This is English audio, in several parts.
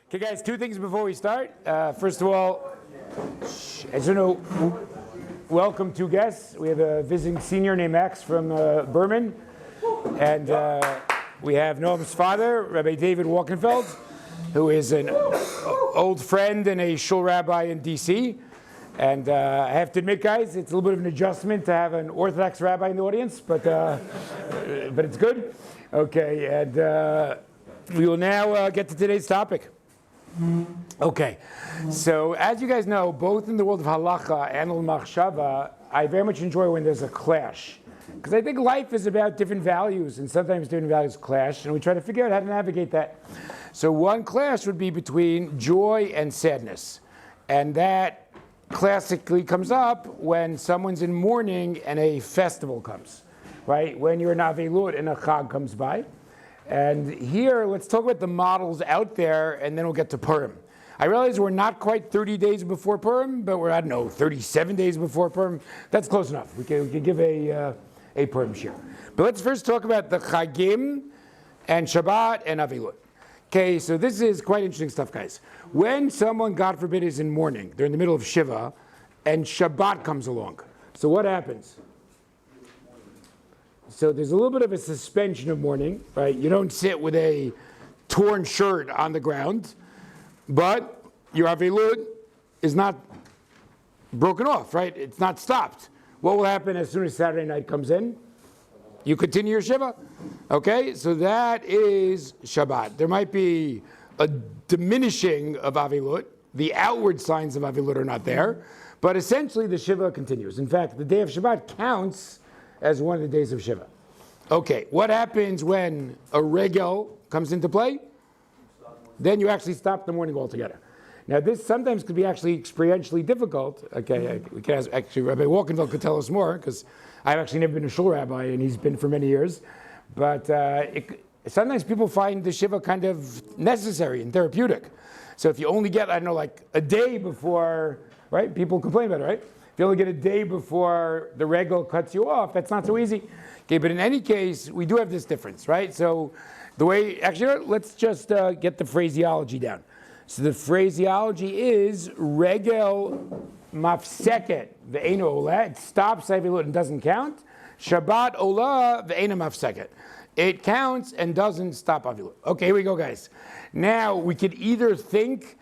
Okay, guys, two things before we start. First of all, as you know, welcome two guests. We have a visiting senior named Max from Berman, and we have Noam's father, Rabbi David Walkenfeld, who is an old friend and a shul rabbi in D.C. And I have to admit, guys, it's a little bit of an adjustment to have an Orthodox rabbi in the audience, but it's good. Okay, and we will now get to today's topic. Okay, so as you guys know, both in the world of halacha and al-machshava, I very much enjoy when there's a clash. Because I think life is about different values, and sometimes different values clash, and we try to figure out how to navigate that. So one clash would be between joy and sadness. And that classically comes up when someone's in mourning and a festival comes, right? When you're in Avelut and a Chag comes by. And here, let's talk about the models out there, and then we'll get to Purim. I realize we're not quite 30 days before Purim, but we're, 37 days before Purim. That's close enough. We can give a Purim shiur. But let's first talk about the Chagim and Shabbat and Avelut. Okay, so this is quite interesting stuff, guys. When someone, God forbid, is in mourning, they're in the middle of Shiva, and Shabbat comes along. So what happens? So there's a little bit of a suspension of mourning, right? You don't sit with a torn shirt on the ground, but your Avelut is not broken off, right? It's not stopped. What will happen as soon as Saturday night comes in? You continue your Shiva. Okay, so that is Shabbat. There might be a diminishing of Avelut. The outward signs of Avelut are not there, but essentially the Shiva continues. In fact, the day of Shabbat counts as one of the days of Shiva. Okay, what happens when a regel comes into play? Then you actually stop the mourning altogether. Now this sometimes could be actually experientially difficult. Okay, we can ask, actually Rabbi Walkenfeld could tell us more, because I've actually never been a shul rabbi and he's been for many years. But sometimes people find the Shiva kind of necessary and therapeutic. So if you only get, like a day before, right? People complain about it, right? If you only get a day before the regel cuts you off, that's not so easy. Okay, but in any case, we do have this difference, right? So the way, actually, let's just get the phraseology down. So the phraseology is regel mafseket ve'ena ola. It stops Avelut and doesn't count. Shabbat ola ve'ena mafseket. It counts and doesn't stop Avelut. Okay, here we go, guys. Now, we could either think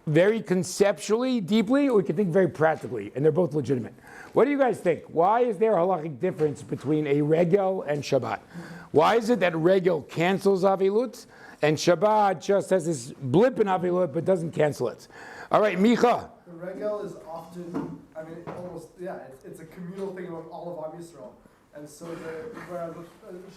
very conceptually, deeply, or we could think very practically, and they're both legitimate. What do you guys think? Why is there a halachic difference between a regel and Shabbat? Why is it that regel cancels Avelut, and Shabbat just has this blip in Avelut but doesn't cancel it? All right, Micha. The regel is often, it's a communal thing among all of Am Yisrael. And so whereas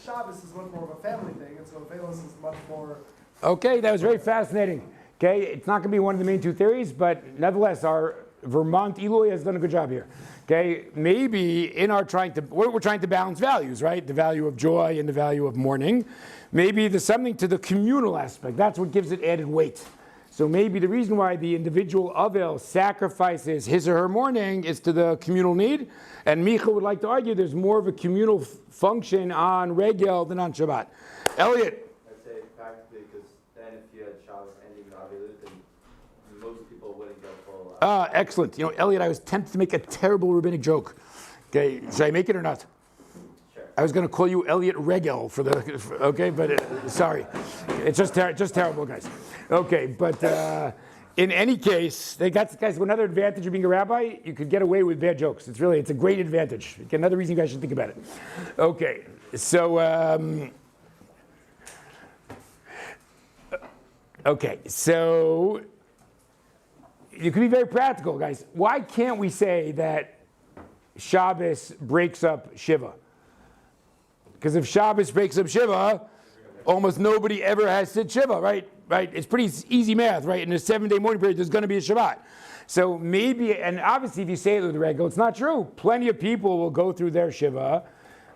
Shabbos is much more of a family thing, and so Avelos is much more... Okay, that was very fascinating. Okay, it's not going to be one of the main two theories, but nevertheless, our Vermont Eloi has done a good job here. Okay, maybe in our we're trying to balance values, right? The value of joy and the value of mourning. Maybe there's something to the communal aspect. That's what gives it added weight. So maybe the reason why the individual Avel sacrifices his or her mourning is to the communal need. And Micha would like to argue there's more of a communal function on Regel than on Shabbat. Elliot. I'd say practically, because then if you had Shabbos ending in Avelut, then most people wouldn't go full. Excellent. Elliot, I was tempted to make a terrible rabbinic joke. Okay, should I make it or not? Sure. I was going to call you Elliot Regel okay, but sorry. It's just terrible, guys. Okay, but in any case, guys, another advantage of being a rabbi, you could get away with bad jokes. It's a great advantage. Another reason you guys should think about it. Okay, so, you can be very practical, guys. Why can't we say that Shabbos breaks up Shiva? Because if Shabbos breaks up Shiva, almost nobody ever has sit Shiva, right? It's pretty easy math, right? In a 7-day mourning period, there's going to be a Shabbat. So maybe, and obviously if you say it with the regel, it's not true. Plenty of people will go through their Shiva.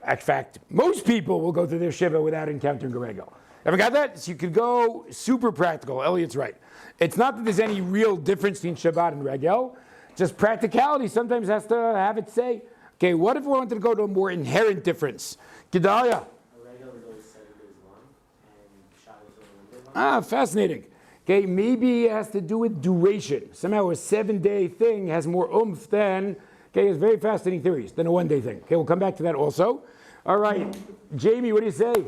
In fact, most people will go through their Shiva without encountering a regel. Ever got that? So you could go super practical. Elliot's right. It's not that there's any real difference between Shabbat and regel. Just practicality sometimes has to have its say. Okay, what if we wanted to go to a more inherent difference? Gedalia. Regel is always 7 days long, and Shabbos is only 1 day long. Fascinating. Okay, maybe it has to do with duration. Somehow a 7-day thing has more oomph than, okay, it's very fascinating theories, than a 1-day thing. Okay, we'll come back to that also. All right, Jamie, what do you say? Also,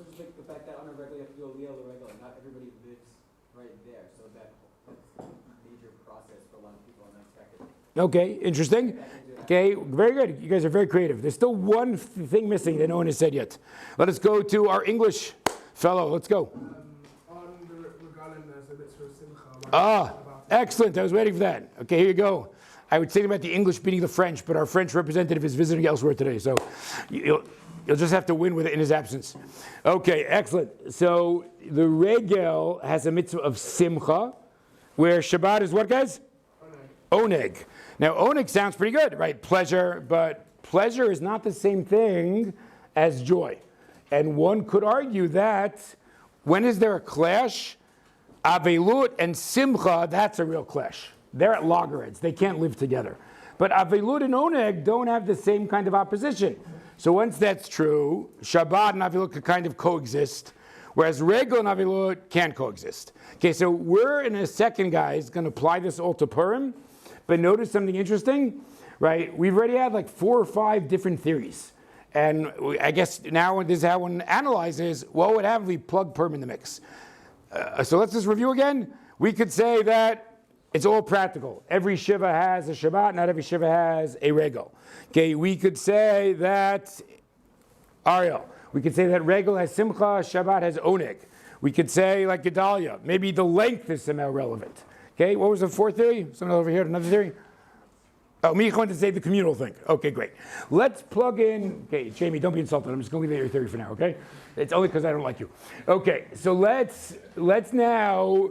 just like the fact that on a regular, you have to go Leo the regular. Not everybody lives right there, so that's a major process for a lot of people unexpected. Okay, interesting. Okay, very good. You guys are very creative. There's still one thing missing that no one has said yet. Let us go to our English fellow. Let's go. On the Regalim, there's a mitzvah of simcha. Ah, excellent. I was waiting for that. Okay, here you go. I would say about the English beating the French, but our French representative is visiting elsewhere today, so you'll just have to win with it in his absence. Okay, excellent. So the Regel has a mitzvah of simcha, where Shabbat is what, guys? Oneg. Now, oneg sounds pretty good, right? Pleasure, but pleasure is not the same thing as joy. And one could argue that when is there a clash? Avelut and simcha, that's a real clash. They're at loggerheads. They can't live together. But avelut and oneg don't have the same kind of opposition. So once that's true, Shabbat and avelut could kind of coexist, whereas regel and avelut can't coexist. Okay, so we're in a second, guys, going to apply this all to Purim. But notice something interesting, right? We've already had like 4 or 5 different theories. And I guess now this is how one analyzes, what would happen if we plug Purim in the mix? So let's just review again. We could say that it's all practical. Every Shiva has a Shabbat, not every Shiva has a Regel. Okay, we could say that, Ariel, we could say that Regel has Simcha, Shabbat has Oneg. We could say, like Gedalia, maybe the length is somehow relevant. Okay, what was the 4th theory? Someone over here, another theory? Oh, me going to say the communal thing. Okay, great. Let's plug in, okay, Jamie, don't be insulted. I'm just going to leave your theory for now, okay? It's only because I don't like you. Okay, so let's now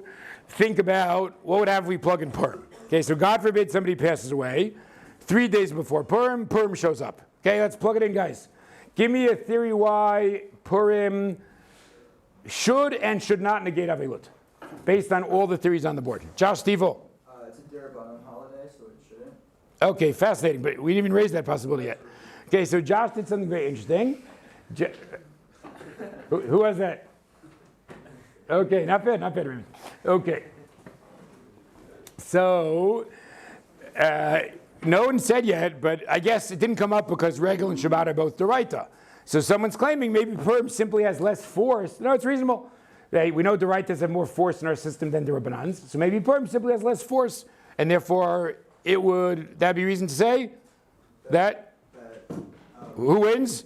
think about what would happen if we plug in Purim. Okay, so God forbid somebody passes away. 3 days before Purim, Purim shows up. Okay, let's plug it in, guys. Give me a theory why Purim should and should not negate Avelut, based on all the theories on the board. Josh Stiefel. It's a Durabanan holiday, so it shouldn't. Okay, fascinating, but we didn't even raise that possibility yet. Okay, so Josh did something very interesting. Who was that? Okay, not bad, Raymond. Okay. So, no one said yet, but I guess it didn't come up because Regel and Shabbat are both Orayta. So someone's claiming maybe Purim simply has less force. No, it's reasonable. We know Oraytas have more force in our system than the Rabbanans. So maybe Purim simply has less force, and therefore that'd be reason to say that who wins?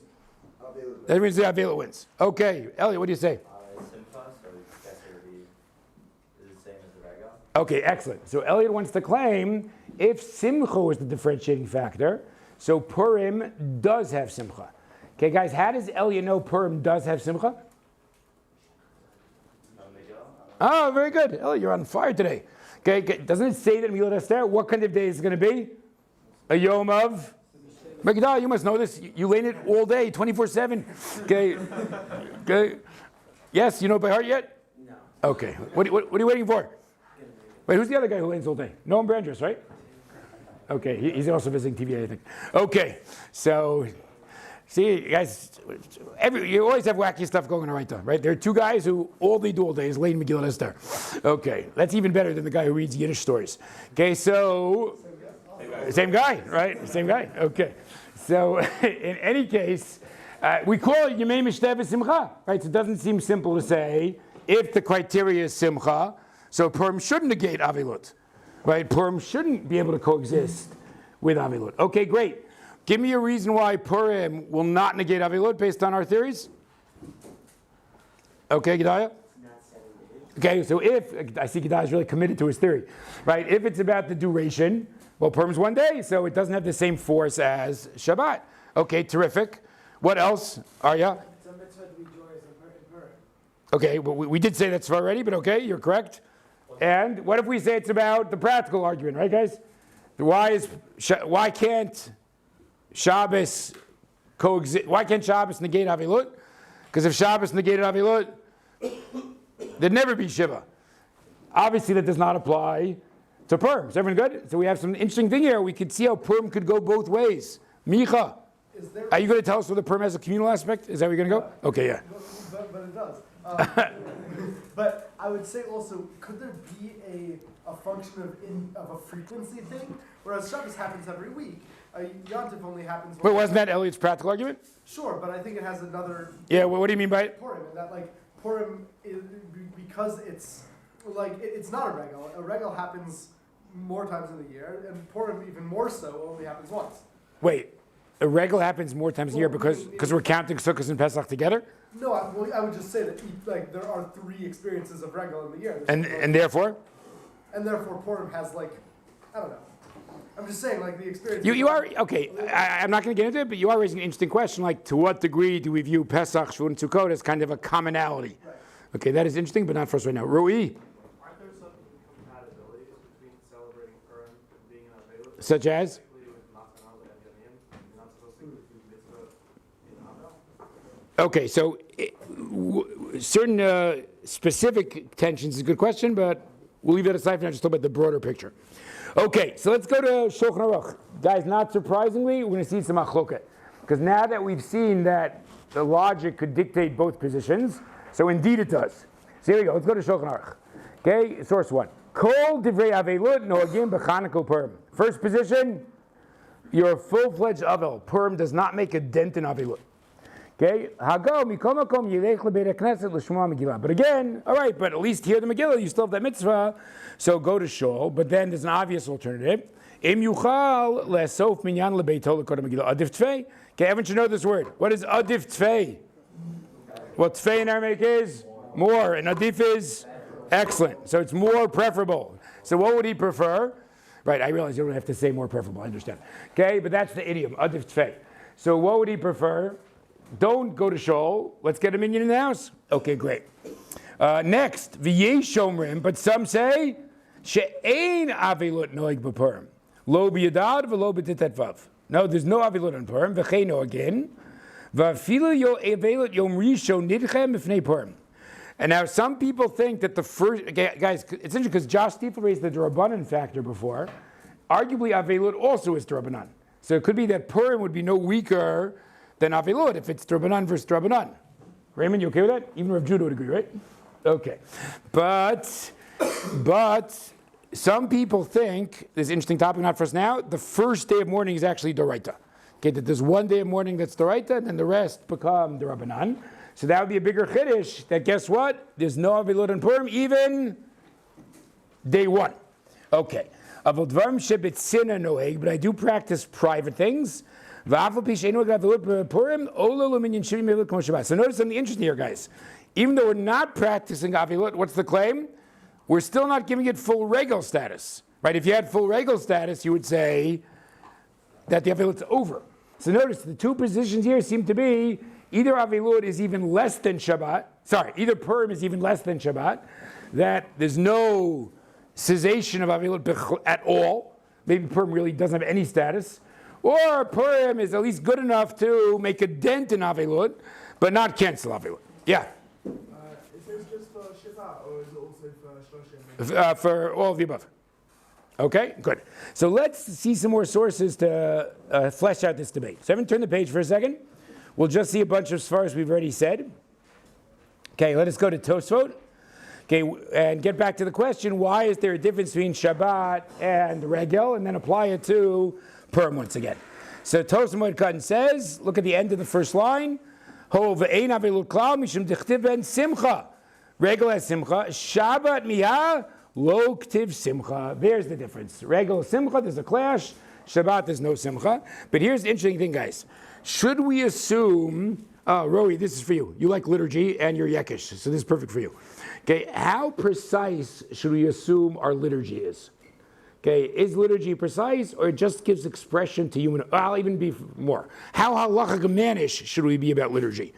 That means the Avila wins. Okay, Elliot, what do you say? Simcha, so I guess it would be the same as the Regel. Okay, excellent. So Elliot wants to claim if Simcha is the differentiating factor, so Purim does have Simcha. Okay, guys, how does Elliot know Purim does have Simcha? Oh, very good. Elliot, you're on fire today. Okay, doesn't it say that Megillat Esther? What kind of day is it going to be? A Yom of? Megiddo, you must know this. You learn it all day, 24/7. Okay. Okay. Yes, you know it by heart yet? No. Okay. What are you waiting for? Wait, who's the other guy who learns all day? Noam Brandress, right? Okay, he's also visiting TVA, I think. Okay, so see, guys, you always have wacky stuff going on right? There are 2 guys who all they do all day is lay in Megillat Esther. Okay, that's even better than the guy who reads Yiddish stories. Okay, so same guy, right? Same guy. Okay, so in any case, we call it Yemei Mishteh Simcha, right? So it doesn't seem simple to say if the criteria is Simcha, so Purim shouldn't negate Avilut, right? Purim shouldn't be able to coexist with Avilut. Okay, great. Give me a reason why Purim will not negate Avilut based on our theories. Okay, Gedaliah? Okay, so if, I see Gedaliah is really committed to his theory, right? If it's about the duration, well, Purim's 1 day, so it doesn't have the same force as Shabbat. Okay, terrific. What else, Arya? It's a mitzvah to be joyous in Purim. Okay, well, we did say that's already, but okay, you're correct. And what if we say it's about the practical argument, right, guys? Why can't Shabbos coexist? Why can't Shabbos negate Avilut? Because if Shabbos negated Avilut, there'd never be Shiva. Obviously, that does not apply to Purim. Is everyone good? So we have some interesting thing here. We could see how Purim could go both ways. Micha, are you going to tell us whether Purim has a communal aspect? Is that where you're going to go? Okay, yeah. But it does. But I would say also, could there be a function of a frequency thing? Whereas Shabbos happens every week. Yontif only happens But wasn't that Elliot's practical argument? Sure, but I think it has another Yeah, well, what do you mean by it? Purim, and that like Purim is because it's like it's not a regal. A regal happens more times in the year, and Purim even more so only happens once. Wait, a regal happens more times a year because we're counting Sukkot and Pesach together? No, I would just say that like there are 3 experiences of regal in the year. And therefore? And therefore Purim has like, I don't know. I'm just saying like the experience. You are, okay, I'm not going to get into it, but you are raising an interesting question, like to what degree do we view Pesach, Shavuot, and Sukkot as kind of a commonality? Right. Okay, that is interesting, but not for us right now. Rui, Aren't there some incompatibilities between celebrating Purim and being in Avelut? such as? Particularly with Matanal and Yamim, you're not supposed to do mitzvah in Havel? Okay, so certain specific tensions is a good question, but we'll leave that aside for now, just talk about the broader picture. Okay, so let's go to Shulchan Aruch. Guys, not surprisingly, we're going to see some achloket. Because now that we've seen that the logic could dictate both positions, so indeed it does. So here we go, let's go to Shulchan Aruch. Okay, source 1. Kol divrei avelut noagim b'chanukah Purim. First position, you're a full-fledged Avel. Purim does not make a dent in avelut. Okay, Hago mikom makom yilech lebeit knesset l'shmoa Megillah. But again, all right, but at least hear the Megillah. You still have that mitzvah, so go to shul. But then there's an obvious alternative. Im yuchal lesof minyan lebeito l'kol Megillah. Adif tfei. Okay, everyone should know this word. What is adif tfei? What tfei in Aramaic is more, and adif is excellent. So it's more preferable. So what would he prefer? Right, I realize you don't have to say more preferable. I understand. Okay, but that's the idiom, adif tfei. So what would he prefer? Don't go to shul. Let's get a minion in the house. Okay, great. Next, v'yesh shomrim, but some say she'ein avilut noig b'purim, lo b'yadad v'lo b'titet vav. No, there's no avilut on Purim. V'cheino again, v'afilu yo avilut yom rishon nidchem ifnei Purim. And now some people think that the first, okay, guys, it's interesting because Josh Stiefel raised the D'Rabbanan factor before. Arguably, avilut also is D'Rabbanan. So it could be that Purim would be no weaker than Avilut if it's D'Rabbanan versus D'Rabbanan. Raymond, you okay with that? Even Rav Judah would agree, right? Okay. But some people think, this is an interesting topic, not for us now, the first day of mourning is actually D'Orayta. Okay, that there's one day of mourning that's D'Orayta, and then the rest become D'Rabbanan. So that would be a bigger chiddush, that guess what? There's no Avilut on Purim, even day 1. Okay. Avol dvarim shebetzina noeg, but I do practice private things. So notice something interesting here, guys. Even though we're not practicing Avilut, what's the claim? We're still not giving it full regal status. Right? If you had full regal status, you would say that the Avilut's over. So notice the two positions here seem to be either Avilut is even less than Shabbat, either Purim is even less than Shabbat, that there's no cessation of Avilut at all. Maybe Purim really doesn't have any status. Or Purim is at least good enough to make a dent in Avilut, but not cancel Avilut. Yeah? Is this just for Shiva or is it also for Shloshim? For all of the above. Okay, good. So let's see some more sources to flesh out this debate. So everyone turn the page for a second. We'll just see a bunch of svaros we've already said. Okay, let us go to Tosfot. Okay, and get back to the question, why is there a difference between Shabbat and Regel, and then apply it to Purim once again. So Tosfot Moed Katan says, look at the end of the first line, Ho ve'ein avilut klal mishum dichtiv ben simcha. Regel has simcha. Shabbat miha lo ktiv simcha. There's the difference. Regel simcha, there's a clash. Shabbat, there's no simcha. But here's the interesting thing, guys. Should we assume, Rory, this is for you. You like liturgy and you're Yekish, so this is perfect for you. Okay, how precise should we assume our liturgy is? Okay, is liturgy precise or it just gives expression to human? I'll even be more. How halachic manish should we be about liturgy?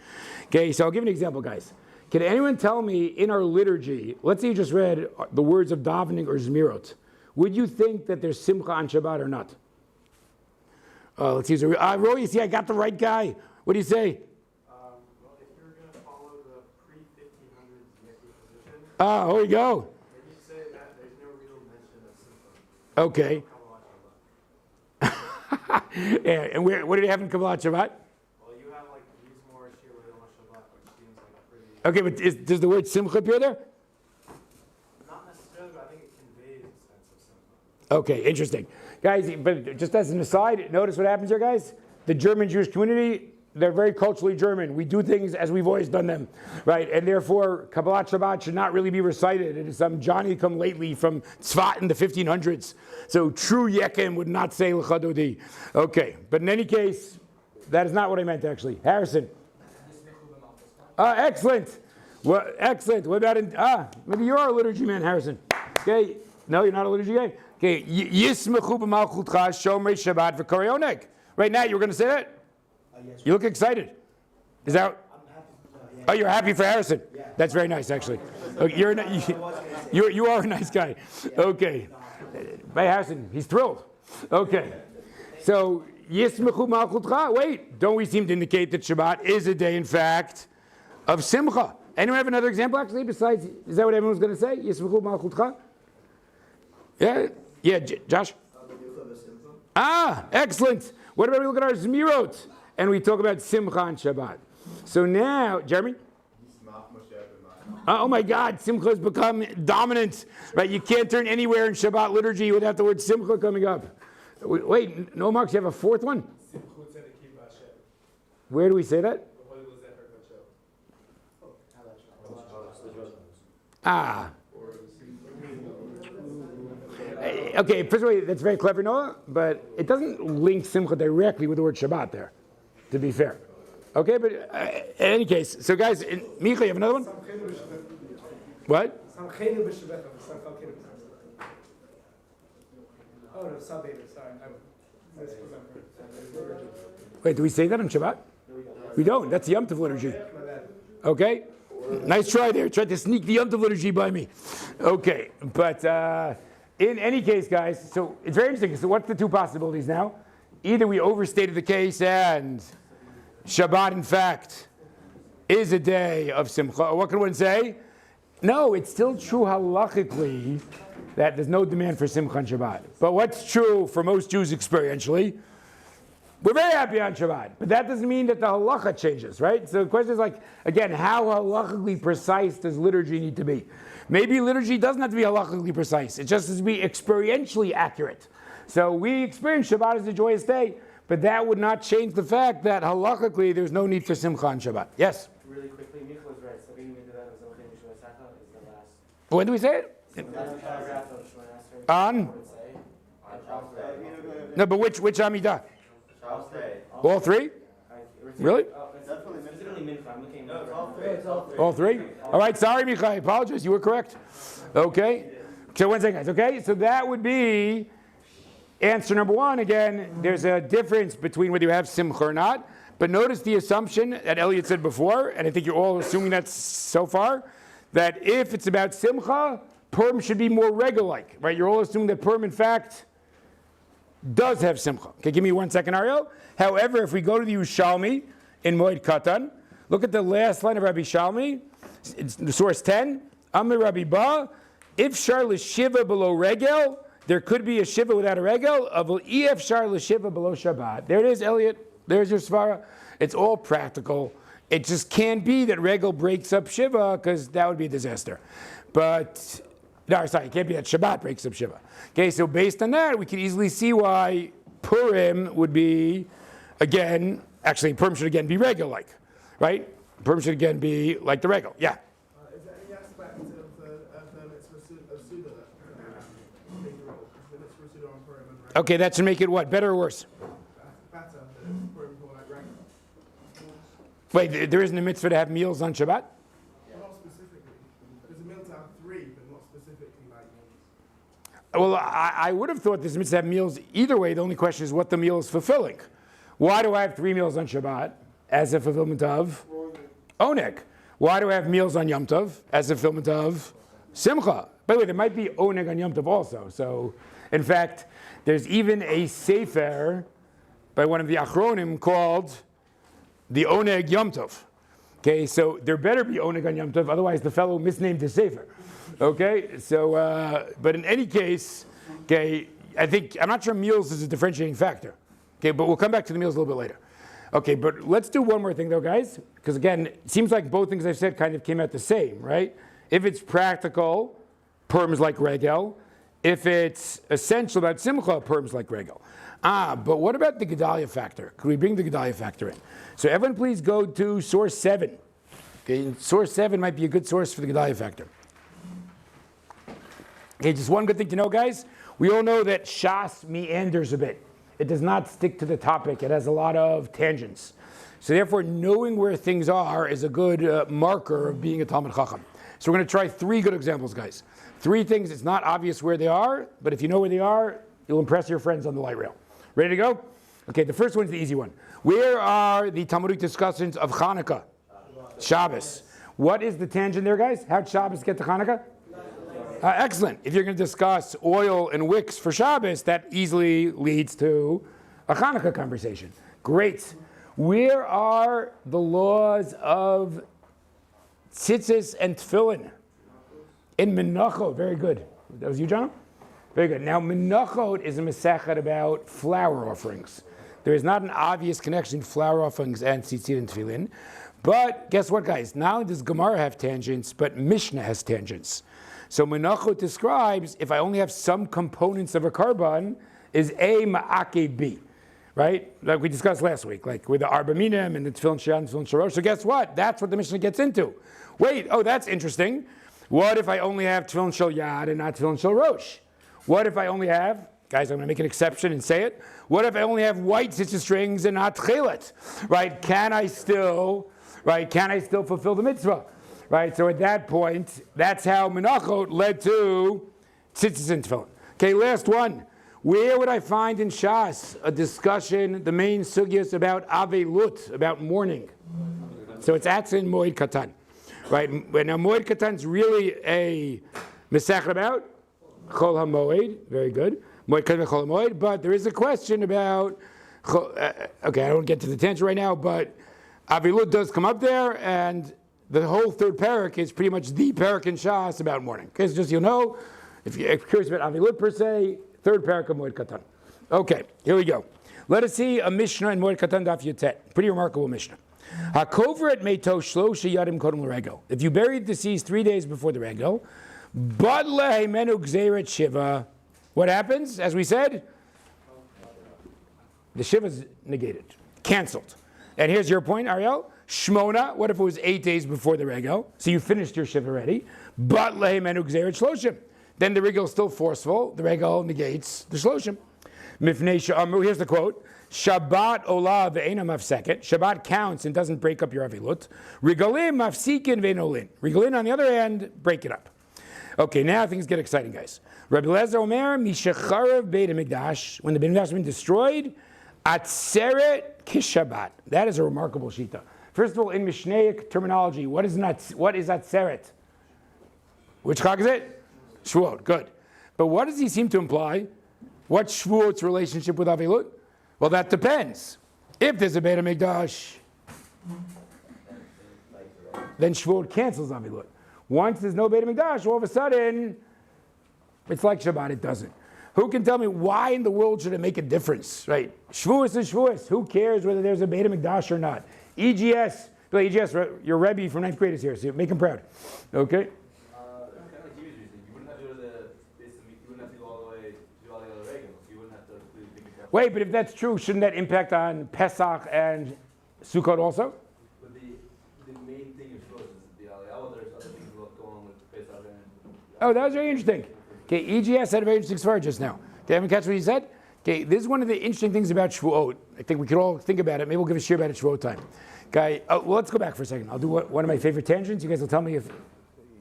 Okay, so I'll give an example, guys. Can anyone tell me in our liturgy, let's say you just read the words of davening or zmirot, would you think that there's simcha on Shabbat or not? Let's use Roy, you see I got the right guy. What do you say? Well, if you're going to follow the pre-1500s Negate position, Here we go. maybe say that there's no real mention of simcha. Okay. Yeah, and what did you have in Kabbalat Shabbat? Well, you have like Yizmor, Shiur, Shabbat, which seems like pretty Okay, but does the word simcha appear there? Not necessarily, but I think it conveys a sense of simcha. Okay, interesting. Guys, but just as an aside, notice what happens here, guys? The German Jewish community, they're very culturally German. We do things as we've always done them, right? And therefore, Kabbalat Shabbat should not really be recited. It is some Johnny come lately from Tzfat in the 1500s. So true Yekem would not say L'chadodi. Okay, but in any case, that is not what I meant actually. Harrison. Excellent. Well, excellent. What about maybe you are a liturgy man, Harrison. Okay. No, you're not a liturgy guy. Okay. Yismechu b'malchutcha shomrei Shabbat v'korei oneg. Right now, you were going to say that? Yes. You look excited. Is that? I'm happy. Yeah. Oh, you're happy for Harrison. Yeah. That's very nice, actually. Okay, you are a nice guy. Okay. By Harrison, he's thrilled. Okay. So Yismechu malchutcha. Wait, don't we seem to indicate that Shabbat is a day, in fact, of simcha? Anyone have another example, actually, besides, is that what everyone's going to say? Yismechu malchutcha? Yeah? Yeah, Josh? Excellent. What about we look at our Zmirot and we talk about Simcha on Shabbat? So now, Jeremy? Oh my God, Simcha has become dominant. Right? You can't turn anywhere in Shabbat liturgy without the word Simcha coming up. Wait, no, Marks, you have a fourth one? Where do we say that? Okay, first of all, that's very clever, Noah, but it doesn't link Simcha directly with the word Shabbat there, to be fair. Okay, but in any case, so guys, Micha, you have another one? What? Oh, no, sorry. Wait, do we say that on Shabbat? We don't. That's the Yom Tov liturgy. Okay? Nice try there. Tried to sneak the Yom Tov liturgy by me. Okay, but in any case, guys, so it's very interesting. So what's the two possibilities now? Either we overstated the case and Shabbat, in fact, is a day of Simcha. Or what can one say? No, it's still true halachically that there's no demand for Simcha on Shabbat. But what's true for most Jews experientially? We're very happy on Shabbat, but that doesn't mean that the halacha changes, right? So the question is again, how halachically precise does liturgy need to be? Maybe liturgy doesn't have to be halachically precise. It just has to be experientially accurate. So we experience Shabbat as a joyous day, but that would not change the fact that halachically there's no need for Simcha on Shabbat. Yes? Really quickly, Micha was right. So being into that was okay. Yeshivat Orayta is the last. When do we say it? Last paragraph of Yeshivat Orayta. On? No, but which Amidah? All three? Really? All three? All right, sorry, Micha, I apologize. You were correct. Okay. So one second, guys. Okay, so that would be answer number one. Again, there's a difference between whether you have Simcha or not. But notice the assumption that Elliot said before, and I think you're all assuming that so far, that if it's about Simcha, Purim should be more regular-like, right? You're all assuming that Purim, in fact, does have Simcha. Okay, give me 1 second, Ariel. However, if we go to the Yerushalmi in Moed Katan, look at the last line of Rabbi Shalmi. It's the source 10. Amir Rabbi Ba, if shar l'shiva below regel, there could be a shiva without a regel. Of ef shar l'shiva below Shabbat. There it is, Elliot. There's your svara. It's all practical. It just can't be that regel breaks up shiva because that would be a disaster. But no, sorry, it can't be that Shabbat breaks up shiva. Okay, so based on that, we can easily see why Purim would be, again, actually Purim should again be regular-like, right? Purim should again be like the regel. Yeah. Is there any aspect of the mitzvah of Suda that plays a role? The mitzvah of Suda on Purim and regular? Okay, that should make it what? Better or worse? Better than Purim more like regular. Wait, there isn't a mitzvah to have meals on Shabbat? Well, not specifically. There's a mitzvah to have 3, but not specifically like meals. Well, I would have thought there's a mitzvah to have meals either way. The only question is what the meal is fulfilling. Why do I have 3 meals on Shabbat as a fulfillment of Oneg? Why do I have meals on Yom Tov as a fulfillment of Simcha? By the way, there might be Oneg on Yom Tov also. So, in fact, there's even a sefer by one of the Achronim called the Oneg Yom Tov. Okay, so there better be Oneg on Yom Tov, otherwise the fellow misnamed his sefer. Okay, so, but in any case, okay, I'm not sure meals is a differentiating factor. Okay, but we'll come back to the meals a little bit later. Okay, but let's do one more thing though, guys. Because again, it seems like both things I've said kind of came out the same, right? If it's practical, Purim is like regel. If it's essential about simcha, Purim is like regel. But what about the Gedalia factor? Could we bring the Gedalia factor in? So everyone please go to source 7. Okay, source 7 might be a good source for the Gedalia factor. Okay, just one good thing to know, guys. We all know that Shas meanders a bit. It does not stick to the topic. It has a lot of tangents. So therefore, knowing where things are is a good marker of being a Talmid Chacham. So we're going to try 3 good examples, guys. 3 things, it's not obvious where they are, but if you know where they are, you'll impress your friends on the light rail. Ready to go? Okay, the first one's the easy one. Where are the Talmudic discussions of Hanukkah? Shabbos. What is the tangent there, guys? How'd Shabbos get to Hanukkah? Excellent. If you're going to discuss oil and wicks for Shabbos, that easily leads to a Hanukkah conversation. Great. Where are the laws of tzitzis and tefillin? In Menachot. Very good. That was you, John? Very good. Now, Menachot is a Masechet about flower offerings. There is not an obvious connection between flower offerings and tzitzit and tefillin. But guess what, guys? Not only does Gemara have tangents, but Mishnah has tangents. So Menachot describes if I only have some components of a carbon, is A ma'akev B. Right? Like we discussed last week, like with the Arba Minim and the Tefillin Shad and Tefillin Shalosh. So guess what? That's what the Mishnah gets into. Wait, that's interesting. What if I only have Tefillin Shal Yad and not Tefillin Shal Rosh? What if I only have, guys, I'm going to make an exception and say it. What if I only have white tzitzit strings and not tchelet? Right? Can I still fulfill the mitzvah? Right? So at that point, that's how Menachot led to tzitzis and tefillin. Okay, last one. Where would I find in Shas a discussion, the main sugyas about avelut, about mourning? So it's Atzin Moed Katan. Right? Now Moed Katan is really a Masechet about Chol HaMoed. Very good. Moed Katan Chol HaMoed. But there is a question about, okay, I don't get to the tangent right now, but avelut does come up there, and the whole third parak is pretty much the parak in Shas about mourning. Okay, so just you'll know, if you're curious about avelut per se, third parak of Moed Katan. Okay, here we go. Let us see a Mishnah in Moed Katan Daf Yotet. Pretty remarkable Mishnah. HaKover et meito shlosha yadim kodem l'regel. If you buried the deceased 3 days before the regel, but lehemenu gzeiret shiva, what happens? As we said, the shiva is negated, canceled. And here's your point, Ariel. Shmona, what if it was 8 days before the regel? So you finished your shiva already. But lehemenu gzeiret shloshim. Then the regel is still forceful. The regel negates the shloshim. Mifnei she'amru, here's the quote. Shabbat olah ve'ena mafseket. Shabbat counts and doesn't break up your avilut. Regalim mafsikin ve'nolin. Regalim, on the other hand, break it up. Okay, now things get exciting, guys. Rabbi Lezer Omer, mishecharev beit hamikdash. When the Beit Hamikdash has been destroyed, atzeret kishabbat. That is a remarkable shita. First of all, in Mishnaic terminology, what is atzeret? Which chag is it? Shavuot. Good. But what does he seem to imply? What's Shavuot's relationship with avilut? Well, that depends. If there's a Beit HaMikdash, then Shavuot cancels avilut. Once there's no Beit HaMikdash, all of a sudden, it's like Shabbat, it doesn't. Who can tell me why in the world should it make a difference, right? Shavuos is Shavuos. Who cares whether there's a Beit HaMikdash or not? EGS, your Rebbe from 9th grade is here, so make him proud. Okay? Wait, but if that's true, shouldn't that impact on Pesach and Sukkot also? But the main thing of Shavuos is the Aliyah. There's other things that go on with Pesach and... Oh, that was very interesting. Okay, EGS had a very interesting svar just now. Okay, everyone catch what he said? Okay, this is one of the interesting things about Shavuot. I think we could all think about it. Maybe we'll give a shiur about it Shavuot time. Okay, well, let's go back for a second. I'll do one of my favorite tangents. You guys will tell me if...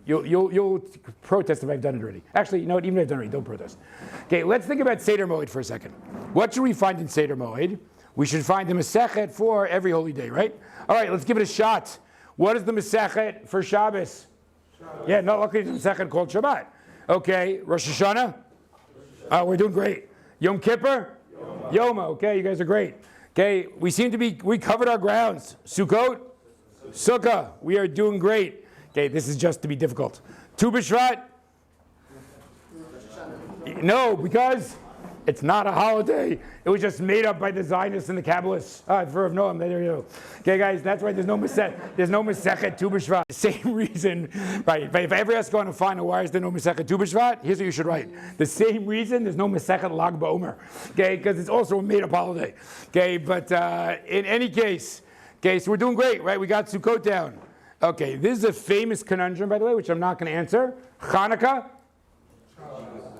You'll protest if I've done it already. Actually, you know what? Even if I've done it already, don't protest. Okay, let's think about Seder Moed for a second. What should we find in Seder Moed? We should find the Masechet for every holy day, right? All right, let's give it a shot. What is the Masechet for Shabbos? Yeah, not luckily it's a Masechet called Shabbat. Okay, Rosh Hashanah? We're doing great. Yom Kippur? Yoma. Okay, you guys are great. Okay, we covered our grounds. Sukkot? Sukkah. We are doing great. Okay, this is just to be difficult. Tu B'Shvat? No, because It's not a holiday. It was just made up by the Zionists and the Kabbalists. For of Noam, there you go. Okay, guys, that's right. There's no Masechet Tu B'Shvat. Same reason, right? If I ever ask you on a final, why is there no Masechet Tu B'Shvat? Here's what you should write. The same reason there's no Masechet Lag BaOmer. Okay, because it's also a made up holiday. Okay, but in any case, okay, so we're doing great, right? We got Sukkot down. Okay, this is a famous conundrum, by the way, which I'm not going to answer. Hanukkah.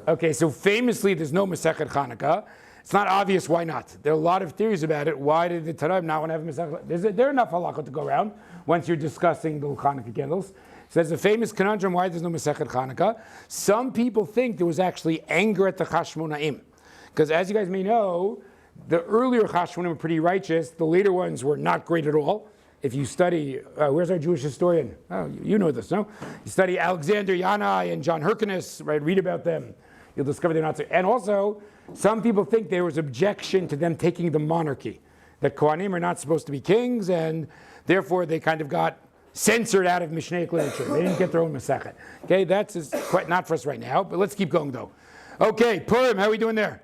Okay, so famously, there's no Masechet Hanukkah. It's not obvious why not. There are a lot of theories about it. Why did the Tanakh not want to have Masechet? There are enough halakha to go around once you're discussing the Hanukkah candles. So there's a famous conundrum why there's no Masechet Hanukkah. Some people think there was actually anger at the Chashmonaim. Because as you guys may know, the earlier Chashmonaim were pretty righteous. The later ones were not great at all. If you study, where's our Jewish historian? Oh, you know this, no? You study Alexander Yanai and John Hyrcanus, right? Read about them. You'll discover they're not so. And also, some people think there was objection to them taking the monarchy, that Kohanim are not supposed to be kings, and therefore they kind of got censored out of Mishnaic literature. They didn't get their own Masechet. Okay, that's quite not for us right now, but let's keep going though. Okay, Purim, how are we doing there?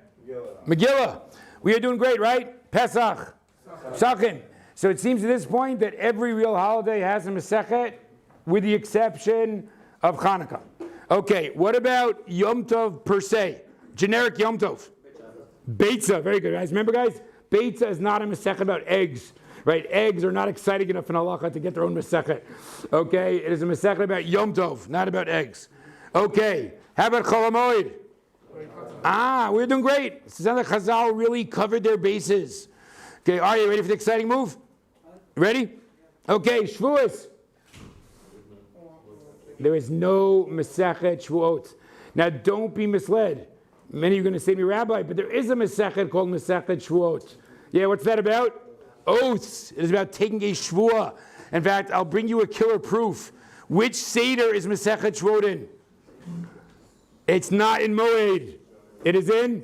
Megillah. We are doing great, right? Pesach. Psachim. So it seems at this point that every real holiday has a Masechet, with the exception of Hanukkah. Okay, what about Yom Tov per se? Generic Yom Tov. Beitza, very good, guys. Remember, guys, Beitza is not a Masechet about eggs, right? Eggs are not exciting enough in halacha to get their own Masechet. Okay, it is a Masechet about Yom Tov, not about eggs. Okay, how about Chol HaMoed? We're doing great. It sounds like Chazal really covered their bases. Okay, are you ready for the exciting move? Ready? Okay, Shavuos. There is no Masechet Shavuot. Now, don't be misled. Many of you are going to say to me, Rabbi, but there is a Masechet called Masechet Shavuot. Yeah, what's that about? Oaths. It is about taking a Shavuah. In fact, I'll bring you a killer proof. Which Seder is Masechet Shavuot in? It's not in Moed. It is in?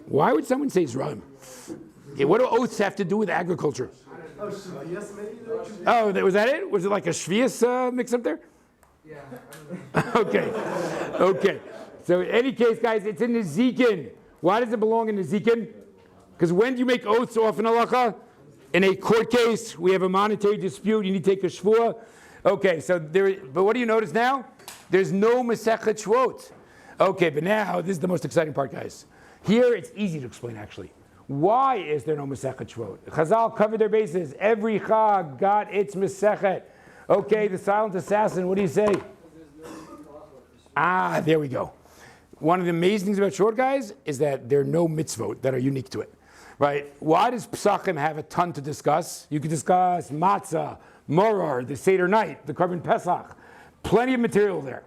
Why would someone say Zram? Yeah, what do oaths have to do with agriculture? Oh, Shvius maybe? Oh, was that it? Was it like a Shvius mix up there? Yeah. Okay. So in any case, guys, it's in the Nezikin. Why does it belong in the Nezikin? Because when do you make oaths off in halacha? In a court case, we have a monetary dispute. You need to take a shvuah. Okay, so but what do you notice now? There's no Masechet Shavuot. Okay, but now this is the most exciting part, guys. Here it's easy to explain actually. Why is there no Masechet Shavuot? Chazal covered their bases. Every Chag got its Masechet. Okay, the silent assassin, what do you say? There we go. One of the amazing things about Shavuot, guys, is that there are no mitzvot that are unique to it. Right? Why does Pesachim have a ton to discuss? You could discuss matzah, moror, the Seder night, the Korban Pesach. Plenty of material there.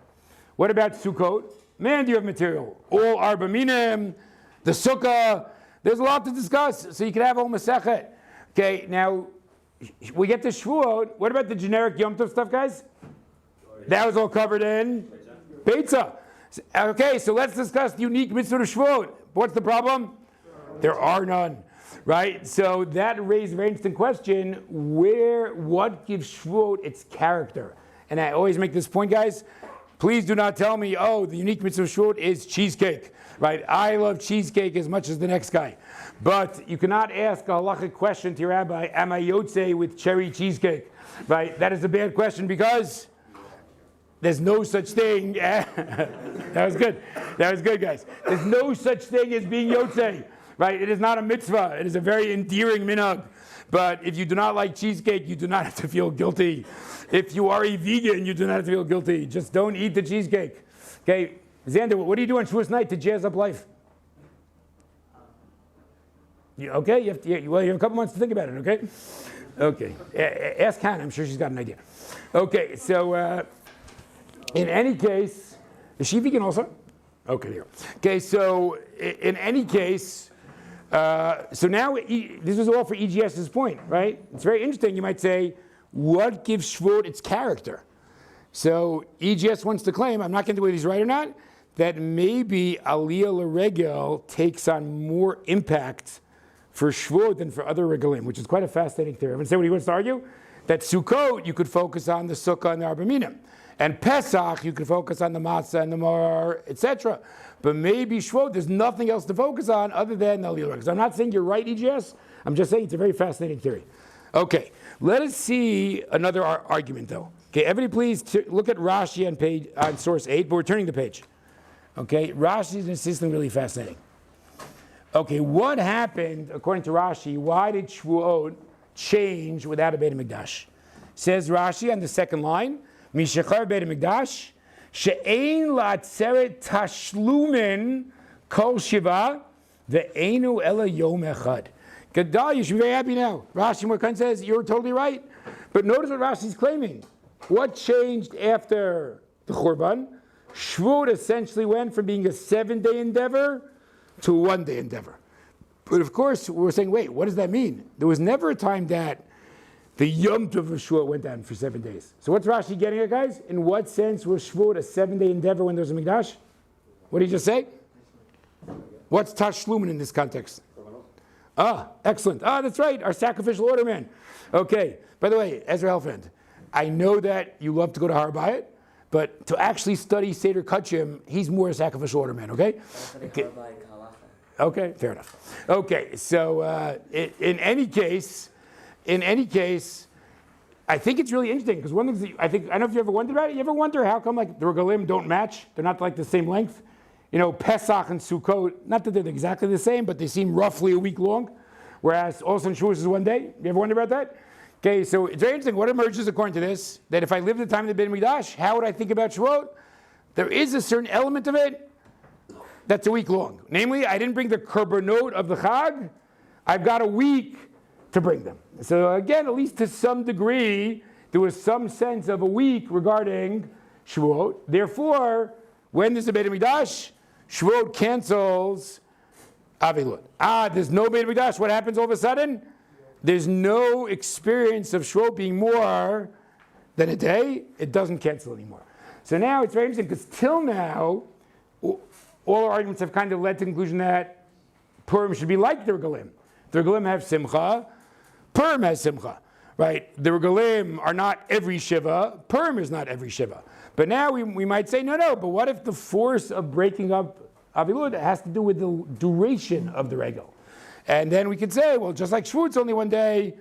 What about Sukkot? Man, do you have material? All Arba Minim, the Sukkah. There's a lot to discuss, so you can have all Masechet. Okay, now, we get to Shavuot. What about the generic Yom Tov stuff, guys? That was all covered in Beitza. Okay, so let's discuss the unique mitzvah of Shavuot. What's the problem? There are none, right? So that raised a very interesting question. What gives Shavuot its character? And I always make this point, guys. Please do not tell me, the unique mitzvah of Shavuot is cheesecake, right? I love cheesecake as much as the next guy. But you cannot ask a halachic question to your rabbi, am I yotze with cherry cheesecake, right? That is a bad question because there's no such thing. That was good. That was good, guys. There's no such thing as being yotze, right? It is not a mitzvah. It is a very endearing minhag. But if you do not like cheesecake, you do not have to feel guilty. If you are a vegan, you do not have to feel guilty. Just don't eat the cheesecake. Okay, Xander, what do you do on Shavuos night to jazz up life? You have a couple months to think about it, okay? Okay, ask Hannah, I'm sure she's got an idea. Okay, so in any case, is she vegan also? Okay, there. Okay, so in any case, so now this is all for EGS's point, right? It's very interesting. You might say, what gives Shavuot its character? So EGS wants to claim, I'm not going to do whether he's right or not, that maybe Aliyah L'Regel takes on more impact for Shavuot than for other regalim, which is quite a fascinating theory. I'm going to say what he wants to argue. that Sukkot, you could focus on the Sukkah and the Arba Minim. And Pesach, you could focus on the Matzah and the Mar, etc. But maybe Shavuot, there's nothing else to focus on other than the Aliyah Regal. So I'm not saying you're right, EGS. I'm just saying it's a very fascinating theory. Okay, let us see another argument, though. Okay, everybody please look at Rashi on source 8, but we're turning the page. Okay, Rashi is insisting really fascinating. Okay, what happened, according to Rashi, why did Shavuot change without a Beit HaMikdash? Says Rashi on the second line, Mishachar Beit HaMikdash, she'ein la'atzeret tashlumin kol shiva, ve'einu ela yom echad. Gadal, you should be very happy now. Rashi Morkan says, you're totally right. But notice what Rashi's claiming. What changed after the Churban? Shavuot essentially went from being a 7-day endeavor to a 1-day endeavor. But of course, we're saying, wait, what does that mean? There was never a time that the Yom Tov of Shavuot went down for 7 days. So what's Rashi getting at, guys? In what sense was Shavuot a 7-day endeavor when there was a Mikdash? What did he just say? What's Tashlumin in this context? Excellent. That's right, our sacrificial order man. Okay, by the way, Ezra Helfand, I know that you love to go to Har Bayit, but to actually study Seder Kachim, he's more a sacrificial order man, okay? Okay, fair enough. Okay, so in any case, I think it's really interesting because one thing I don't know if you ever wondered about it. You ever wonder how come like the regalim don't match? They're not like the same length. You know, Pesach and Sukkot, not that they're exactly the same, but they seem roughly a week long, whereas also in Shavuos is 1 day. You ever wonder about that? Okay, so it's very interesting. What emerges according to this, that if I lived the time of the Beit HaMikdash, how would I think about Shavuot? There is a certain element of it that's a week long. Namely, I didn't bring the korbanot of the Chag. I've got a week to bring them. So again, at least to some degree, there was some sense of a week regarding Shavuot. Therefore, when there's a Beit HaMikdash, Shavuot cancels Avilut. There's no Beit HaMikdash. What happens all of a sudden? There's no experience of Shavuot being more than a day. It doesn't cancel anymore. So now it's very interesting because till now, all our arguments have kind of led to the conclusion that Purim should be like the Regalim. The Regalim have Simcha. Purim has Simcha. Right? The Regalim are not every Shiva. Purim is not every Shiva. But now we might say, no, but what if the force of breaking up Avilut has to do with the duration of the regal? And then we could say, well, just like Shavuot's only 1 day,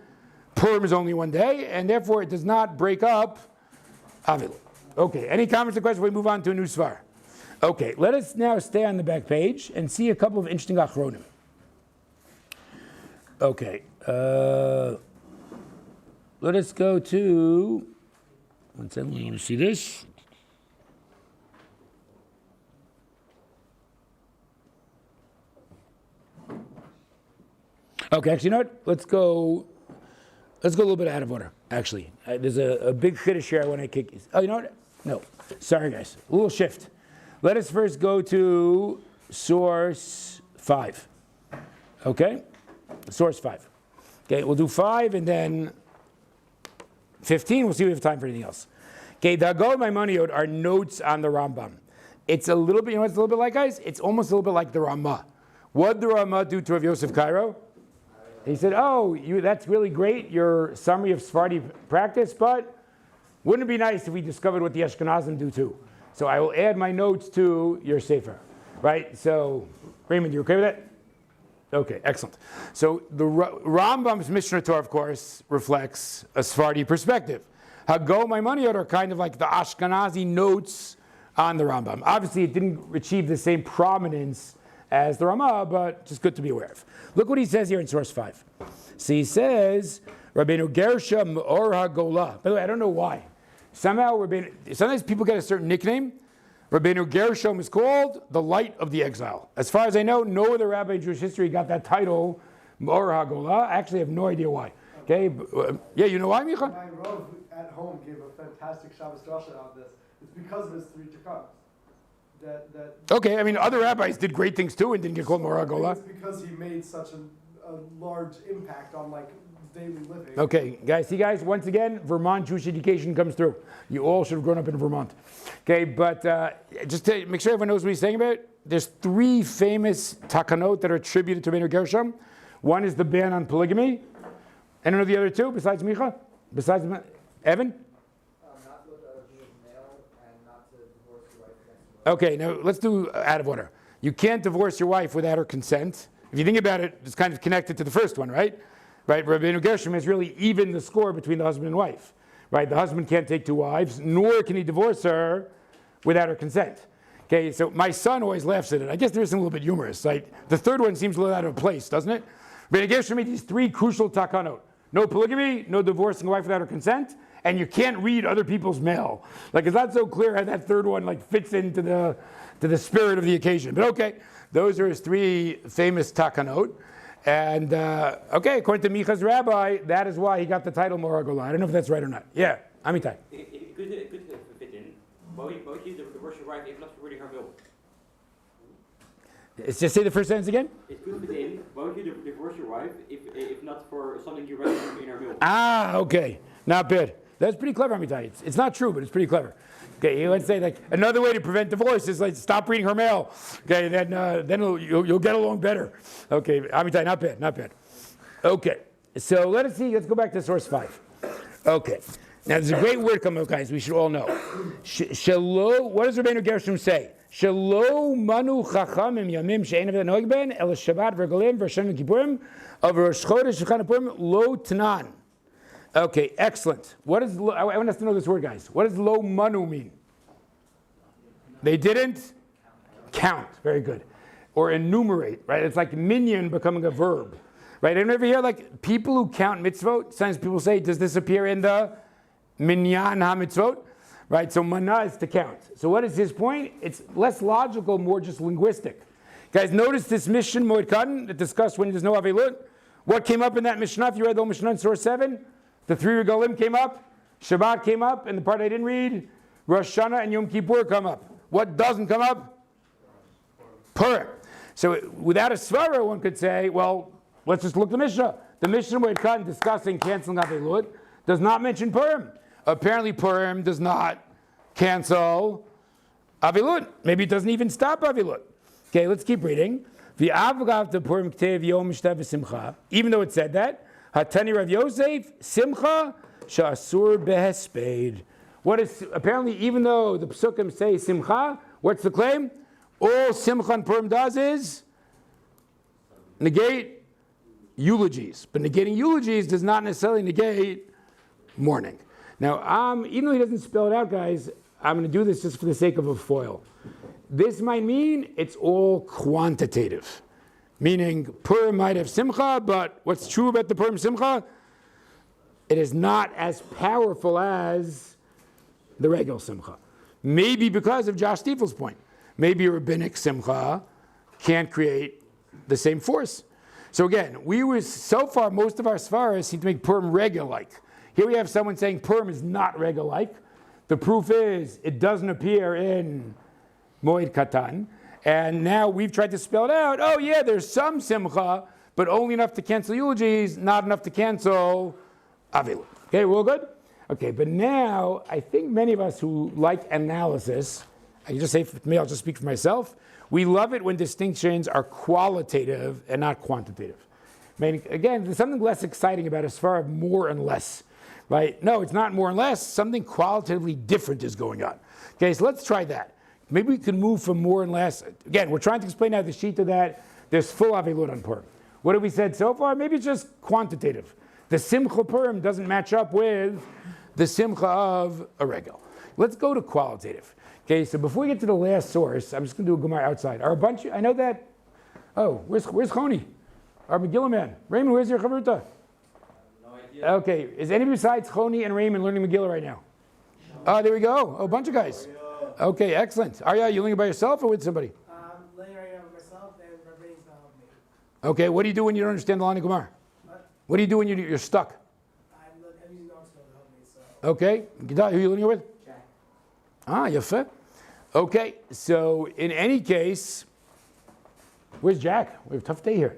Purim is only 1 day, and therefore it does not break up Avilut. Okay, any comments or questions before we move on to a new Svar? Okay, let us now stay on the back page and see a couple of interesting achronim. Okay, let us go to, one second, I want to see this. Okay, actually, you know what? Let's go a little bit out of order, actually. There's a big chiddush here I want to kick. Oh, you know what? No. Sorry, guys. A little shift. Let us first go to source 5. Okay? Source 5. Okay, we'll do 5 and then 15. We'll see if we have time for anything else. Okay, the Haggadah Maimoniot are notes on the Rambam. It's a little bit, you know what it's a little bit like, guys? It's almost a little bit like the Ramah. What did the Ramah do to Rav Yosef Cairo? He said, that's really great, your summary of Sephardi practice, but wouldn't it be nice if we discovered what the Ashkenazim do too? So I will add my notes to your Sefer, right? So, Raymond, you okay with that? Okay, excellent. So the Rambam's Mishnah Torah, of course, reflects a Sephardi perspective. Haggadah Maimoniot are kind of like the Ashkenazi notes on the Rambam. Obviously, it didn't achieve the same prominence as the Ramah, but just good to be aware of. Look what he says here in source 5. So he says, Rabbeinu Gershom Or HaGolah. By the way, I don't know why. Sometimes people get a certain nickname. Rabbeinu Gershom is called the light of the exile. As far as I know, no other rabbi in Jewish history got that title, Or HaGolah. I actually have no idea why. Okay, yeah, you know why, Micha? My Rav at home gave a fantastic Shabbos drasha on this. It's because of his 3 takanas. Okay, I mean, other rabbis did great things too and didn't get called Mora Gola. It's because he made such a large impact on like daily living. Okay, guys, see guys, once again, Vermont Jewish education comes through. You all should have grown up in Vermont. Okay, but just to make sure everyone knows what he's saying about it, there's 3 famous takanot that are attributed to Rabbeinu Gershom. One is the ban on polygamy. I don't know the other 2 besides Micha. Besides, Evan? Not to be male and not to divorce your wife against your Okay, now let's do out of order. You can't divorce your wife without her consent. If you think about it, it's kind of connected to the first one, right? Right, Rabbeinu Gershom has really evened the score between the husband and wife. Right, the husband can't take two wives, nor can he divorce her without her consent. Okay, so my son always laughs at it. I guess there is something a little bit humorous. Like the third one seems a little out of place, doesn't it? Rabbeinu Gershom made these three crucial takanot: no polygamy, no divorcing a wife without her consent, and you can't read other people's mail. Like it's not so clear how that third one like fits into the spirit of the occasion. But okay, those are his three famous takanot. And okay, according to Micha's rabbi, that is why he got the title Moragola. I don't know if that's right or not. Yeah, Amitai. It could fit in. Why would you divorce your wife if not for reading her will? Just say the first sentence again. It could fit in. Why would you divorce your wife if not for something you read in her will? Ah, okay. Not bad. That's pretty clever, Amitai. It's not true, but it's pretty clever. Okay, let's say like another way to prevent divorce is like stop reading her mail. Okay, then you'll get along better. Okay, Amitai, not bad, not bad. Okay, so let's go back to source 5. Okay, now there's a great word coming up, guys. We should all know. Shelo. What does Rabbeinu Gershom say? Shelo manu chachamim yamim she'ein aved noeg ben el Shabbat v'regalim v'Hashem v'Kippurim of Rosh Chodesh v'Chana Purim lo tanan. Okay, excellent. I want us to know this word, guys. What does lo manu mean? They didn't count. Very good. Or enumerate, right? It's like minyan becoming a verb, right? Anyone ever hear like people who count mitzvot? Sometimes people say, does this appear in the minyan ha-mitzvot? Right, so mana is to count. So what is his point? It's less logical, more just linguistic. Guys, notice this mission, Moed Katan, that discussed when there's no Avelut. What came up in that Mishnah? If you read the whole Mishnah in source 7, the 3 regalim came up, Shabbat came up, and the part I didn't read, Rosh Hashanah and Yom Kippur come up. What doesn't come up? Purim. So without a svara, one could say, well, let's just look at the Mishnah. The Mishnah Moed Katan discussing canceling Avelut does not mention Purim. Apparently Purim does not cancel Avilut. Maybe it doesn't even stop Avilut. Okay, let's keep reading. Even though it said that, Hatani Rav Yosef, Simcha, Sha'asur behesped. What is, apparently even though the Psukim say Simcha, what's the claim? All Simcha and Purim does is negate eulogies. But negating eulogies does not necessarily negate mourning. Now, even though he doesn't spell it out, guys, I'm going to do this just for the sake of a foil. This might mean it's all quantitative. Meaning, Purim might have Simcha, but what's true about the Purim Simcha? It is not as powerful as the regular Simcha. Maybe because of Josh Stiefel's point. Maybe a rabbinic Simcha can't create the same force. So again, so far, most of our svaras seem to make Purim regular-like. Here we have someone saying Purim is not regular-like. The proof is it doesn't appear in Moed Katan. And now we've tried to spell it out. Oh yeah, there's some Simcha, but only enough to cancel eulogies, not enough to cancel Avilut. Okay, we're all good? Okay, but now I think many of us who like analysis, I can just say for me, I'll just speak for myself, we love it when distinctions are qualitative and not quantitative. I mean, again, there's something less exciting about as far as more and less. Right? No, it's not more and less. Something qualitatively different is going on. Okay, so let's try that. Maybe we can move from more and less. Again, we're trying to explain how the sheet of that. There's full Avilut on Purim. What have we said so far? Maybe it's just quantitative. The Simcha Purim doesn't match up with the Simcha of a regal. Let's go to qualitative. Okay, so before we get to the last source, I'm just going to do a Gemara outside. Are a bunch of, I know that, oh, where's Choni? Our Megillah man. Raymond, where's your Chavruta? Okay, is anybody besides Choni and Raymond learning Megillah right now? Oh, there we go. Oh, a bunch of guys. Okay, excellent. Arya, you learning by yourself or with somebody? Learning right now with myself and my brain's not helping me. Okay, what do you do when you don't understand the line of Gemara? What do you do when you're stuck? I'm using Oxford to help me, so. Okay, who are you learning with? Jack. Ah, Yafeh. Okay, so in any case, where's Jack? We have a tough day here.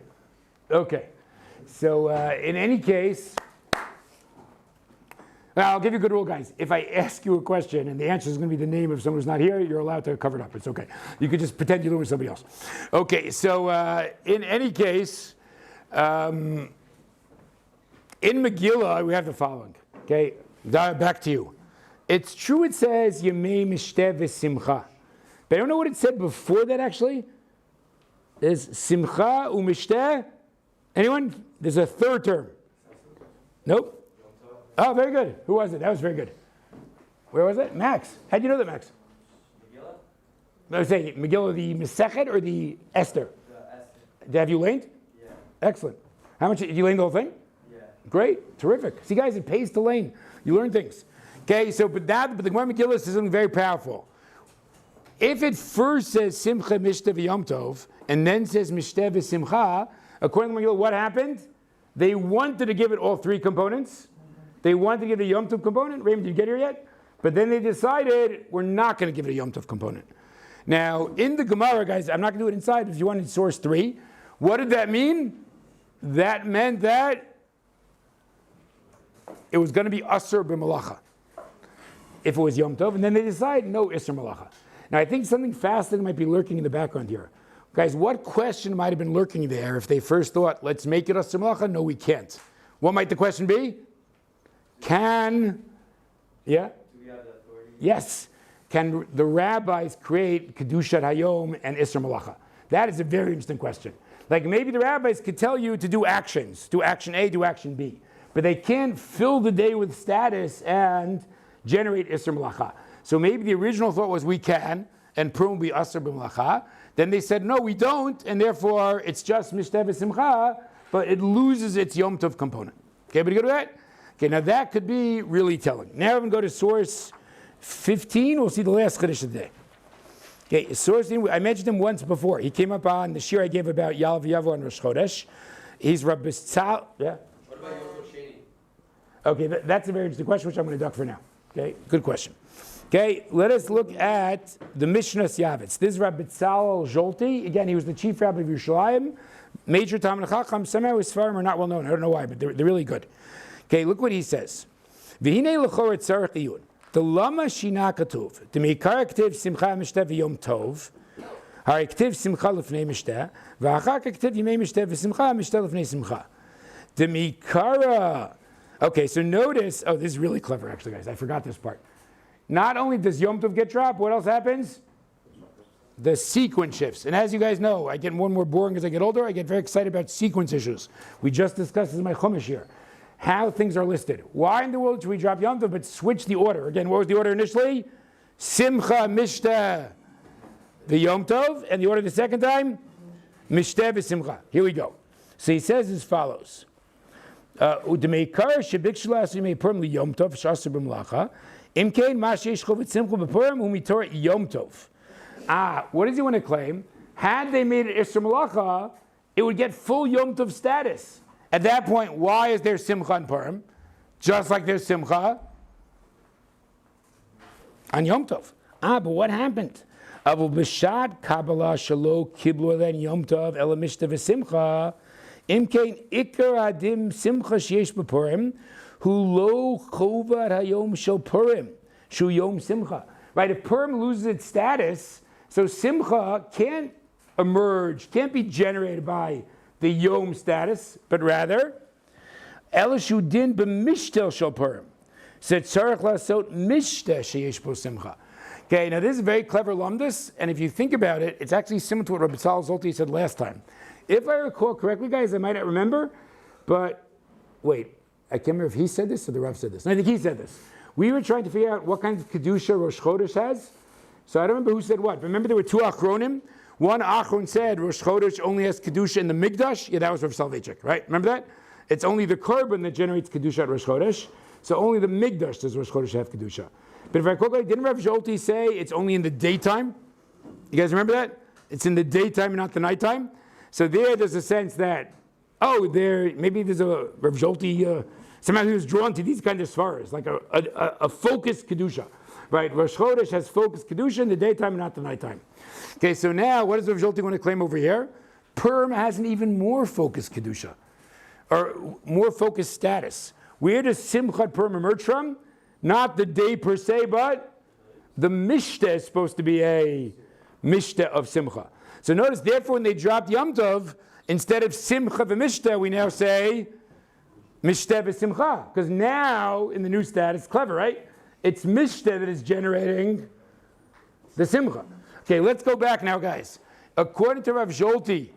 Okay, so in any case, I'll give you a good rule, guys. If I ask you a question and the answer is going to be the name of someone who's not here, you're allowed to cover it up. It's okay. You could just pretend you're doing with somebody else. Okay, so in any case, in Megillah, we have the following. Okay, back to you. It's true it says Yemei Mishteh v'Simcha. But I don't know what it said before that actually. There's Simcha u'Mishteh. Anyone? There's a third term. Nope. Oh, very good. Who was it? That was very good. Where was it? Max. How'd you know that, Max? Megillah. I was saying, Megillah, the Masechet or the Esther? The Esther. Have you learned? Yeah. Excellent. How much, did you learn the whole thing? Yeah. Great. Terrific. See, guys, it pays to learn. You learn things. Okay, so, but the Gemara Megillah says something very powerful. If it first says Simcha Mishteh v'Yom Tov, and then says Mishteh v'Simcha, according to Megillah, what happened? They wanted to give it all three components. They wanted to give it a Yom Tov component. Raymond, did you get here yet? But then they decided, we're not going to give it a Yom Tov component. Now, in the Gemara, guys, I'm not going to do it inside. If you wanted source 3, what did that mean? That meant that it was going to be Asr b'Malacha if it was Yom Tov. And then they decided, no Isser Malacha. Now, I think something fascinating might be lurking in the background here. Guys, what question might have been lurking there if they first thought, let's make it Asr Malacha? No, we can't. What might the question be? Yeah? Do we have the authority? Yes. Can the rabbis create Kedushat Hayom and Isser Malacha? That is a very interesting question. Like maybe the rabbis could tell you to do actions. Do action A, do action B. But they can't fill the day with status and generate Isser Malacha. So maybe the original thought was we can, and Purim will be Asr b'Malacha. Then they said, no, we don't, and therefore it's just Mishteh v'Simcha, but it loses its Yom Tov component. Okay, but you go to that? Okay, now that could be really telling. Now we're going to go to source 15. We'll see the last Chiddush of the day. Okay, source, I mentioned him once before. He came up on the shiur I gave about Yalav Yavo and Rosh Chodesh. He's Rabbi Tzal. Yeah? What about Yom Sheni? Okay, that's a very interesting question, which I'm going to duck for now. Okay, good question. Okay, let us look at the Mishnah Yavitz. This is Rabbi Tzal Zolti. Again, he was the chief rabbi of Yerushalayim. Major Talmid Chacham. Somehow his Sfarim are not well known. I don't know why, but they're really good. Okay, look what he says. V'hinei l'chor tzarech iyun. The lama shina katuv. The meikar ktiv simcha mishteh v'yom tov. Hari ktiv simcha l'fnei mishteh. V'achar ktiv yimei mishteh v'simcha mishteh l'fnei simcha. The meikara. Okay, so notice. Oh, this is really clever, actually, guys. I forgot this part. Not only does Yom Tov get dropped, what else happens? The sequence shifts. And as you guys know, I get more and more boring as I get older. I get very excited about sequence issues. We just discussed this in my Chumash here. How things are listed. Why in the world should we drop Yom Tov but switch the order? Again, what was the order initially? Simcha Mishteh the Yom Tov. And the order the second time? Mishteh v'Simcha. Here we go. So he says as follows. U'demeikar shebik shlas yimei Purim li Yom Tov sh'asur b'melacha. Imkein ma sheish chovet simcha b'Purim u'mitor Yom Tov. What does he want to claim? Had they made it Isser Malacha, it would get full Yom Tov status. At that point, why is there Simcha on Purim? Just like there's Simcha on Yom Tov. But what happened? Avu b'shad Kabbalah shelo kiblu elen Yom Tov ela mishteh v'simcha imkein ikar adim simcha sheyesh b'Purim hu lo chovad hayom shel Purim shu yom simcha. Right, if Purim loses its status, so Simcha can't emerge, can't be generated by the Yom status, but rather, Elishu din b'mishtel shel Purim. Said tzarech lasot mishteh sheyesh bo simcha. Okay, now this is a very clever lumdus, and if you think about it, it's actually similar to what Rabbi Tzal Zolti said last time. If I recall correctly, guys, I might not remember, but wait, I can't remember if he said this or the Rav said this. I think he said this. We were trying to figure out what kind of Kedusha Rosh Chodesh has. So I don't remember who said what. Remember there were two Achronim? One Achron said Rosh Chodesh only has Kedusha in the Mikdash. Yeah, that was Rav Soloveitchik, right? Remember that? It's only the Korban that generates Kedusha at Rosh Chodesh. So only the Mikdash does Rosh Chodesh have Kedusha. But if I recall, didn't Rav Zolti say it's only in the daytime? You guys remember that? It's in the daytime and not the nighttime? So there's a sense that, maybe there's a Rav Zolti, somehow he was drawn to these kind of svaras, like a focused Kedusha. Right, Rosh Chodesh has focused Kedusha in the daytime and not the nighttime. Okay, so now what does Rav Zolti want to claim over here? Purim has an even more focused Kedusha, or more focused status. Where does Simchat Purim emerge from? Not the day per se, but the Mishteh is supposed to be a Mishteh of Simcha. So notice, therefore, when they dropped Yom Tov, instead of Simcha v'Mishteh, we now say mishteh v'simcha. Because now, in the new status, clever, right? It's mishteh that is generating the simcha. Okay, let's go back now, guys. According to Rav Zolti,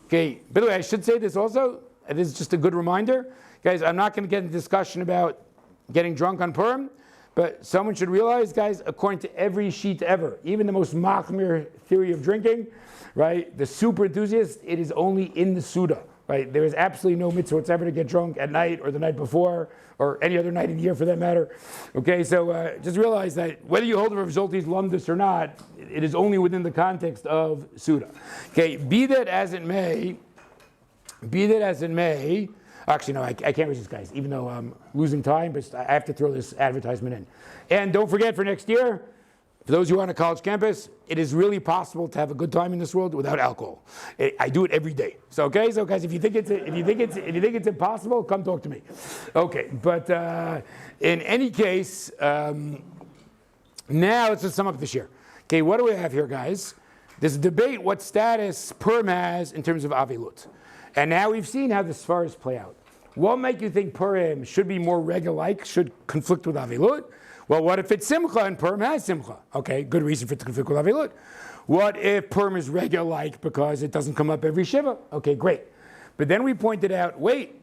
okay, by the way, I should say this also, it is just a good reminder. Guys, I'm not going to get into discussion about getting drunk on Purim, but someone should realize, guys, according to every sheet ever, even the most machmir theory of drinking, right, the super enthusiast, it is only in the Suda, right? There is absolutely no mitzvah whatsoever to get drunk at night or the night before or any other night of the year for that matter. Okay, so just realize that whether you hold Rav Zolti's lumdus or not, it is only within the context of Suda. Okay, be that as it may, actually, no, I can't resist, guys, even though I'm losing time, but I have to throw this advertisement in. And don't forget, for next year, for those who are on a college campus, it is really possible to have a good time in this world without alcohol. I do it every day. So, okay, so guys, if you think it's impossible, come talk to me. Okay, but in any case, now let's just sum up this year. Okay, what do we have here, guys? There's a debate what status Purim has in terms of Avilut. And now we've seen how the Svaras play out. What make you think Purim should be more Regel-like, should conflict with Avilut? Well, what if it's Simcha and Purim has Simcha? Okay, good reason for it to conflict with Avilut. What if Purim is Regel-like because it doesn't come up every Shiva? Okay, great. But then we pointed out, wait,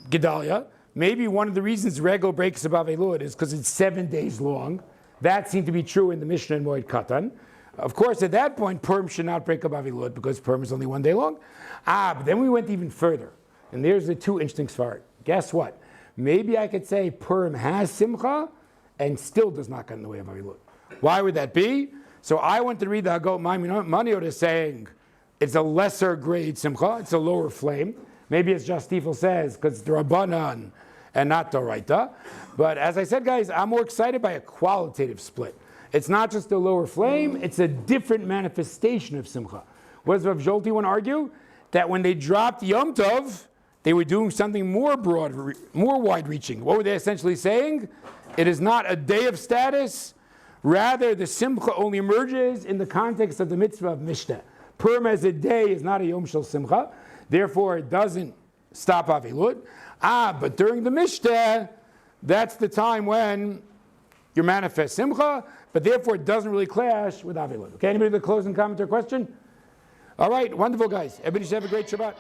Gedalia, maybe one of the reasons Regel breaks up Avilut is because it's 7 days long. That seemed to be true in the Mishnah and Moed Katan. Of course, at that point, Purim should not break up Avilut because Purim is only 1 day long. But then we went even further. And there's the two interesting svarot. Guess what? Maybe I could say Purim has Simcha and still does not get in the way of Avilut. Why would that be? So I went to read the Hagot Maimonides as saying it's a lesser grade Simcha, it's a lower flame. Maybe as Justifel says, because it's the Rabbanan and not the Orayta. But as I said, guys, I'm more excited by a qualitative split. It's not just a lower flame, it's a different manifestation of Simcha. What does Rav Zolti want to argue? That when they dropped Yom Tov, they were doing something more broad, more wide-reaching. What were they essentially saying? It is not a day of status. Rather, the Simcha only emerges in the context of the mitzvah of Mishnah. Purim as a day is not a Yom Shel Simcha. Therefore, it doesn't stop Avilut. But during the Mishnah, that's the time when you manifest Simcha, but therefore it doesn't really clash with Avilut. Okay, anybody with a closing comment or question? All right, wonderful, guys. Everybody should have a great Shabbat.